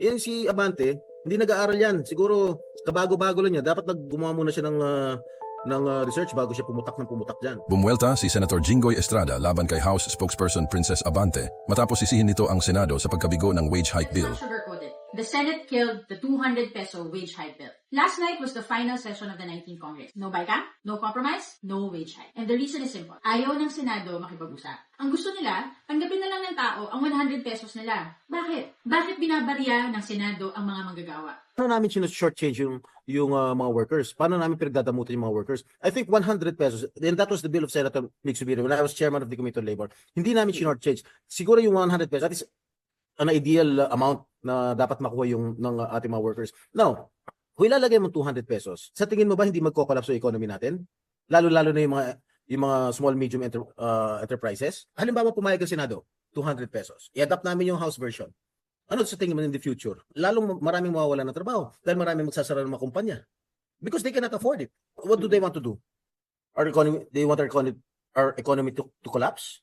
Yan si Abante, hindi nag-aaral yan. Siguro, kabago-bago lang niya. Dapat gumawa muna siya ng research bago siya pumutak dyan. Bumuelta si Senator Jinggoy Estrada laban kay House Spokesperson Princess Abante matapos sisihin nito ang Senado sa pagkabigo ng wage hike bill. Let's not sugarcoat it. The Senate killed the 200 peso wage hike bill. Last night was the final session of the 19th Congress. No bycam, no compromise, no wage hike. And the reason is simple. Ayaw ng Senado makipag-usap. Ang gusto nila, tanggapin na lang ng tao ang 100 pesos nila. Bakit? Bakit binabarya ng Senado ang mga manggagawa? Paano namin short-change yung mga workers? Paano namin pinagdadamutan yung mga workers? I think 100 pesos, and that was the bill of Senator Nick Subiri when I was chairman of the Committee on Labor. Hindi namin short-change. Siguro yung 100 pesos, that is an ideal amount na dapat makuha ng ating mga workers. Now, kung ilalagay mo 200 pesos, sa tingin mo ba hindi magko-collapse yung economy natin? Lalo-lalo na yung mga small, medium enterprises. Halimbawa, pumayag ang Senado, 200 pesos. I-adapt namin yung House version. Ano sa tingin mo in the future? Lalong maraming mawawala ng trabaho dahil maraming magsasara ng mga kumpanya. Because they cannot afford it. What do they want to do? They want our economy to collapse?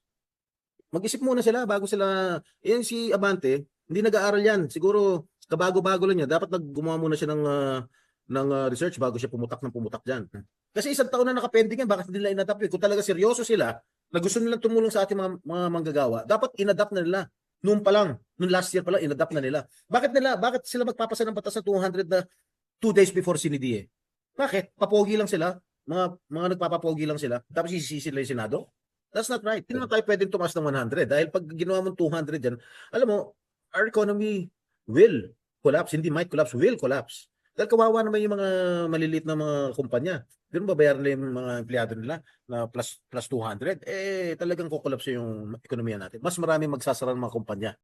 Mag-isip muna sila bago sila. Yan si Abante, hindi nag-aaral yan. Siguro kabago-bago lang niya. Dapat gumawa muna siya ng research bago siya pumutak dyan. Kasi isang taon na nakapending yan, bakit nila inadapt yun? Kung talaga seryoso sila, na gusto nilang tumulong sa ating mga manggagawa, dapat inadapt na nila. Noon pa lang, noong last year pa lang, inadapt na nila. Bakit sila magpapasa ng batas na 200 na 2 days before sinidie? Bakit? Papogi lang sila. Mga nagpapapogi lang sila. Tapos isisisi nila yung Senado? That's not right. Hindi naman tayo pwedeng tumaas ng 100. Dahil pag ginawa mo 200 dyan, alam mo, our economy will collapse. Hindi might collapse, will collapse. Dahil kawawa naman yung mga maliliit na mga kumpanya. Pero babayaran nila yung mga empleyado nila na plus 200. Talagang kukolapse yung ekonomiya natin. Mas marami magsasara ng mga kumpanya.